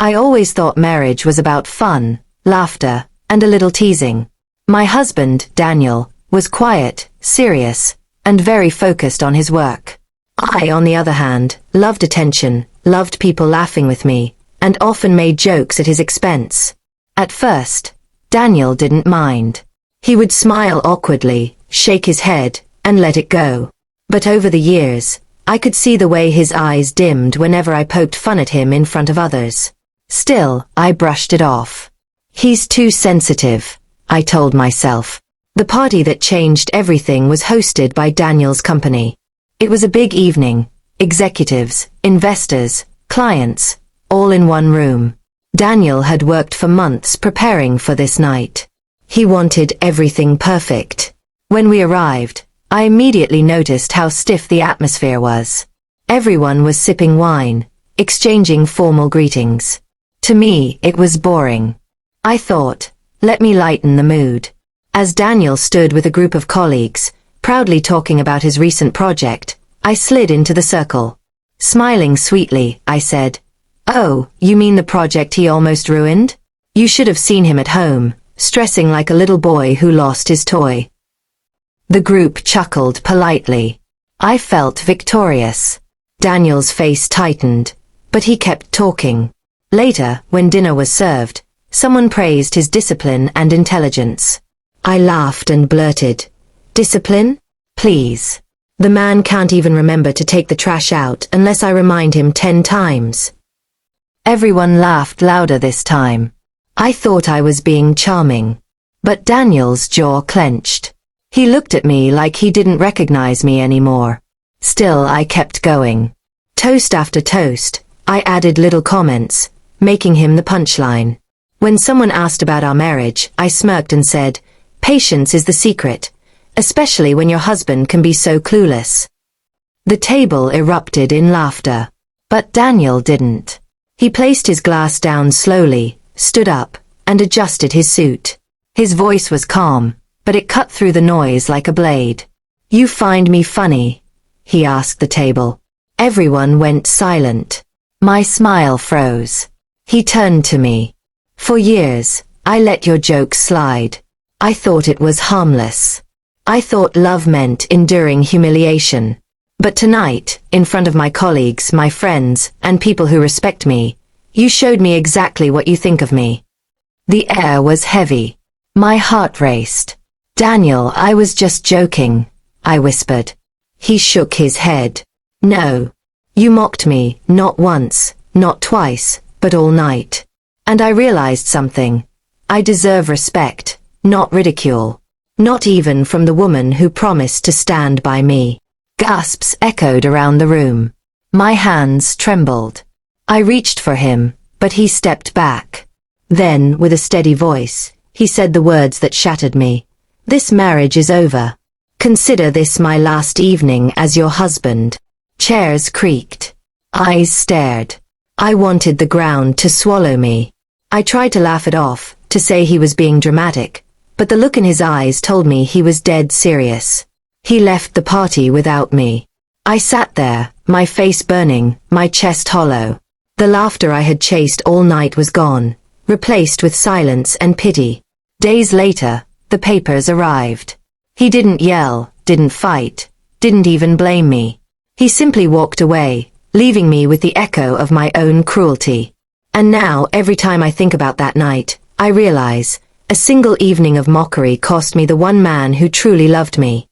I always thought marriage was about fun, laughter, and a little teasing. My husband, Daniel, was quiet, serious, and very focused on his work. I, on the other hand, loved attention, loved people laughing with me, and often made jokes at his expense. At first, Daniel didn't mind. He would smile awkwardly, shake his head, and let it go. But over the years, I could see the way his eyes dimmed whenever I poked fun at him in front of others. Still, I brushed it off. He's too sensitive, I told myself. The party that changed everything was hosted by Daniel's company. It was a big evening, executives, investors, clients, all in one room. Daniel had worked for months preparing for this night. He wanted everything perfect. When we arrived, I immediately noticed how stiff the atmosphere was. Everyone was sipping wine, exchanging formal greetings. To me, it was boring. I thought, let me lighten the mood. As Daniel stood with a group of colleagues, proudly talking about his recent project, I slid into the circle. Smiling sweetly, I said, "Oh, you mean the project he almost ruined? You should have seen him at home, stressing like a little boy who lost his toy." The group chuckled politely. I felt victorious. Daniel's face tightened, but he kept talking. Later, when dinner was served, someone praised his discipline and intelligence. I laughed and blurted, "Discipline? Please. The man can't even remember to take the trash out unless I remind him 10 times. Everyone laughed louder this time. I thought I was being charming. But Daniel's jaw clenched. He looked at me like he didn't recognize me anymore. Still, I kept going. Toast after toast, I added little comments, making him the punchline. When someone asked about our marriage, I smirked and said, "Patience is the secret, especially when your husband can be so clueless." The table erupted in laughter. But Daniel didn't. He placed his glass down slowly, stood up, and adjusted his suit. His voice was calm, but it cut through the noise like a blade. "You find me funny?" he asked the table. Everyone went silent. My smile froze. He turned to me. "For years, I let your jokes slide. I thought it was harmless. I thought love meant enduring humiliation. But tonight, in front of my colleagues, my friends, and people who respect me, you showed me exactly what you think of me." The air was heavy. My heart raced. "Daniel, I was just joking," I whispered. He shook his head. "No. You mocked me, not once, not twice, but all night. And I realized something. I deserve respect, not ridicule. Not even from the woman who promised to stand by me." Gasps echoed around the room. My hands trembled. I reached for him, but he stepped back. Then, with a steady voice, he said the words that shattered me. "This marriage is over. Consider this my last evening as your husband." Chairs creaked. Eyes stared. I wanted the ground to swallow me. I tried to laugh it off, to say he was being dramatic, but the look in his eyes told me he was dead serious. He left the party without me. I sat there, my face burning, my chest hollow. The laughter I had chased all night was gone, replaced with silence and pity. Days later, the papers arrived. He didn't yell, didn't fight, didn't even blame me. He simply walked away, leaving me with the echo of my own cruelty. And now, every time I think about that night, I realize, a single evening of mockery cost me the one man who truly loved me.